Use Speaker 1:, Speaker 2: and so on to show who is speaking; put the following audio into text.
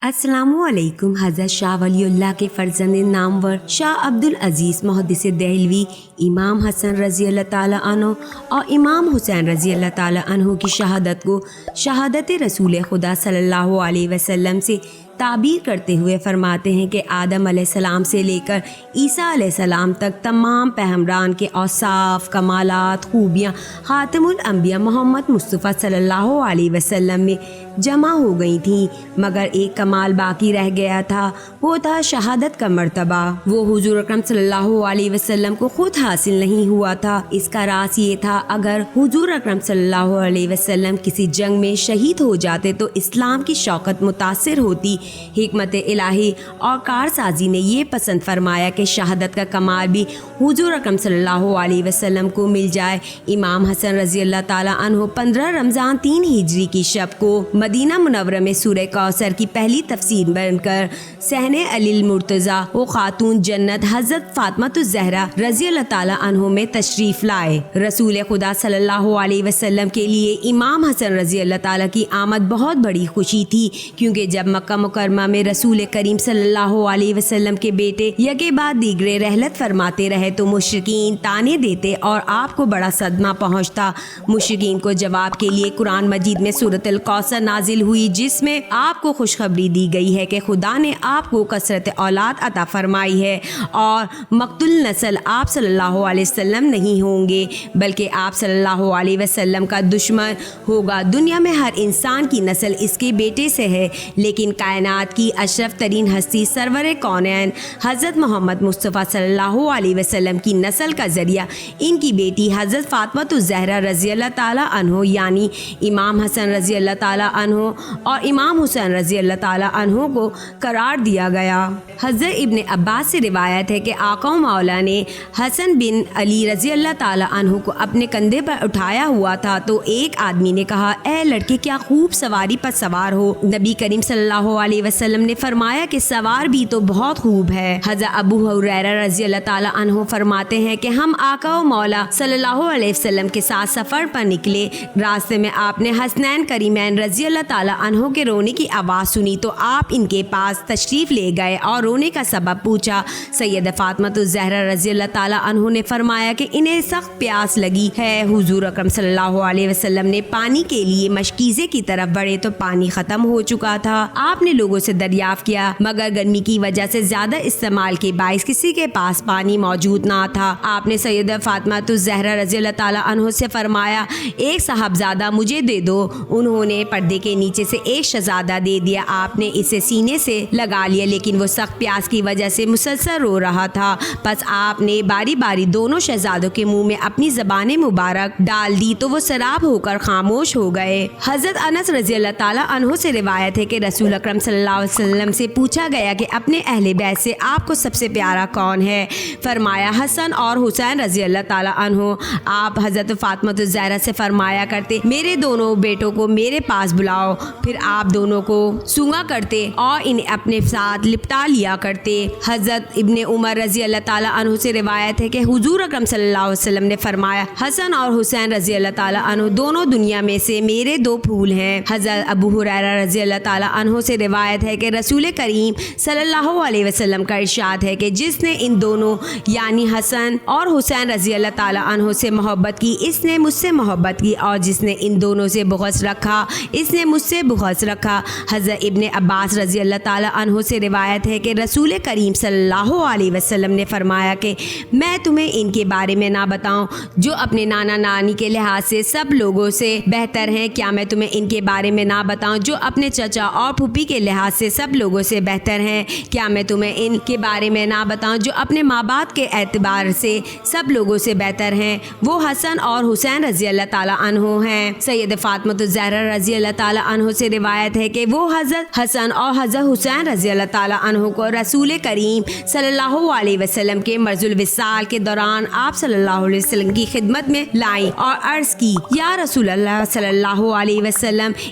Speaker 1: السلام علیکم۔ حضرت شاہ ولی اللہ کے فرزند نامور شاہ عبدالعزیز محدث دہلوی امام حسن رضی اللہ تعالیٰ عنہ اور امام حسین رضی اللہ تعالیٰ عنہ کی شہادت کو شہادت رسول خدا صلی اللہ علیہ وسلم سے تعبیر کرتے ہوئے فرماتے ہیں کہ آدم علیہ السلام سے لے کر عیسیٰ علیہ السلام تک تمام پیغمبران کے اوصاف، کمالات، خوبیاں خاتم الانبیاء محمد مصطفیٰ صلی اللہ علیہ وسلم میں جمع ہو گئی تھیں، مگر ایک کمال باقی رہ گیا تھا، وہ تھا شہادت کا مرتبہ۔ وہ حضور اکرم صلی اللہ علیہ وسلم کو خود حاصل نہیں ہوا تھا۔ اس کا راز یہ تھا، اگر حضور اکرم صلی اللہ علیہ وسلم کسی جنگ میں شہید ہو جاتے تو اسلام کی شوکت متاثر ہوتی۔ حکمت الہی اور کارسازی نے یہ پسند فرمایا کہ شہادت کا کمال بھی حضور اکرم صلی اللہ علیہ وسلم کو مل جائے۔ امام حسن رضی اللہ تعالیٰ عنہ 15 رمضان 3 ہجری کی شب کو مدینہ منورہ میں سورہ کوثر کی پہلی تفسیر بن کر صحن علی المرتضیٰ و خاتون جنت حضرت فاطمہ الزہرا رضی اللہ تعالیٰ عنہ میں تشریف لائے۔ رسول خدا صلی اللہ علیہ وسلم کے لیے امام حسن رضی اللہ تعالیٰ کی آمد بہت بڑی خوشی تھی، کیونکہ جب مکہ مکرمہ میں رسول کریم صلی اللہ علیہ وسلم کے بیٹے یکے بعد دیگرے رحلت فرماتے رہے تو مشرکین طعنے دیتے اور آپ کو بڑا صدمہ پہنچتا۔ مشرکین کو جواب کے لیے قرآن مجید میں سورۃ الکوثر نازل ہوئی، جس میں آپ کو خوشخبری دی گئی ہے کہ خدا نے آپ کو کثرت اولاد عطا فرمائی ہے اور مقتول نسل آپ صلی اللہ علیہ وسلم نہیں ہوں گے، بلکہ آپ صلی اللہ علیہ وسلم کا دشمن ہوگا۔ دنیا میں ہر انسان کی نسل اس کے بیٹے سے ہے، لیکن کائنات کی اشرف ترین ہستی سرور کونین حضرت محمد مصطفیٰ صلی اللہ علیہ وسلم کی نسل کا ذریعہ ان کی بیٹی حضرت فاطمہ الزہرا رضی اللہ تعالیٰ عنہ یعنی امام حسن رضی اللہ تعالیٰ عنہ اور امام حسین رضی اللہ تعالیٰ عنہ کو قرار دیا گیا۔ حضرت ابن عباس سے روایت ہے کہ آقا و مولا نے حسن بن علی رضی اللہ تعالیٰ عنہ کو اپنے کندھے پر اٹھایا ہوا تھا تو ایک آدمی نے کہا، اے لڑکے کیا خوب سواری پر سوار ہو۔ نبی کریم صلی اللہ علیہ وسلم نے فرمایا کہ سوار بھی تو بہت خوب ہے۔ حضرت ابو ہریرہ رضی اللہ تعالیٰ عنہ فرماتے ہیں کہ ہم آقا و مولا صلی اللہ علیہ وسلم کے ساتھ سفر پر نکلے، راستے میں آپ نے حسنین کریمین رضی اللہ تعالیٰ عنہ کے رونے کی آواز سنی تو آپ ان کے پاس تشریف لے گئے اور رونے کا سبب پوچھا۔ سید فاطمہ الزہرا رضی اللہ تعالیٰ عنہ نے فرمایا کہ انہیں سخت پیاس لگی ہے۔ حضور اکرم صلی اللہ علیہ وسلم نے پانی کے لیے مشکیزے کی طرف بڑھے تو پانی ختم ہو چکا تھا۔ آپ نے لوگوں سے دریافت کیا، مگر گرمی کی وجہ سے زیادہ استعمال کے باعث کسی کے پاس پانی موجود نہ تھا۔ آپ نے سید فاطمہ الزہرا رضی اللہ تعالیٰ عنہ سے فرمایا، ایک صاحبزادہ مجھے دے دو۔ انہوں نے پردے کے نیچے سے ایک شہزادہ دے دیا۔ آپ نے اسے سینے سے لگا لیا، لیکن وہ سخت پیاس کی وجہ سے مسلسل رو رہا تھا۔ پس آپ نے باری باری دونوں شہزادوں کے منہ میں اپنی زبان مبارک ڈال دی تو وہ سراب ہو کر خاموش ہو گئے۔ حضرت انس رضی اللہ تعالیٰ عنہ سے روایت ہے کہ رسول اکرم صلی اللہ علیہ وسلم سے پوچھا گیا کہ اپنے اہل بیت سے آپ کو سب سے پیارا کون ہے؟ فرمایا حسن اور حسین رضی اللہ تعالیٰ عنہ۔ آپ حضرت فاطمہ الزہرا سے فرمایا کرتے، میرے دونوں بیٹوں کو میرے پاس بلاؤ، پھر آپ دونوں کو سونگا کرتے اور انہیں اپنے ساتھ لپٹا لیا کرتے۔ حضرت ابن عمر رضی اللہ تعالیٰ عنہ سے روایت ہے کہ حضور اکرم صلی اللہ علیہ وسلم نے فرمایا، حسن اور حسین رضی اللہ تعالیٰ عنہ دونوں دنیا میں سے میرے 2 پھول ہیں۔ حضرت ابو ہریرہ رضی اللہ تعالیٰ عنہ سے روایت ہے کہ رسول کریم صلی اللہ علیہ وسلم کا ارشاد ہے کہ جس نے ان دونوں یعنی حسن اور حسین رضی اللہ تعالیٰ عنہ سے محبت کی، اس نے مجھ سے محبت کی، اور جس نے ان دونوں سے بغض رکھا، اس نے مجھ سے بغض رکھا۔ حضرت ابن عباس رضی اللہ تعالیٰ عنہ سے روایت ہے کہ رسول کریم صلی اللہ علیہ وسلم نے فرمایا کہ میں تمہیں ان کے بارے میں نہ بتاؤں جو اپنے نانا نانی کے لحاظ سے سب لوگوں سے بہتر ہیں؟ کیا میں تمہیں ان کے بارے میں نہ بتاؤں جو اپنے چچا اور پھوپھی کے لحاظ سے سب لوگوں سے بہتر ہیں؟ کیا میں تمہیں ان کے بارے میں نہ بتاؤں جو اپنے ماں باپ کے اعتبار سے سب لوگوں سے بہتر ہیں؟ وہ حسن اور حسین رضی اللہ تعالیٰ عنہ ہیں۔ سید فاطمہ الزہرا رضی اللہ تعالیٰ عنہ سے روایت ہے کہ وہ حضرت حسن اور حضرت حسین رضی اللہ تعالیٰ عنہ کو رسول کریم صلی اللہ علیہ وسلم کے مرض الوصال کے دوران آپ صلی اللہ علیہ وسلم کی خدمت میں لائیں اور عرض کی، یا رسول اللہ صلی اللہ علیہ وسلم،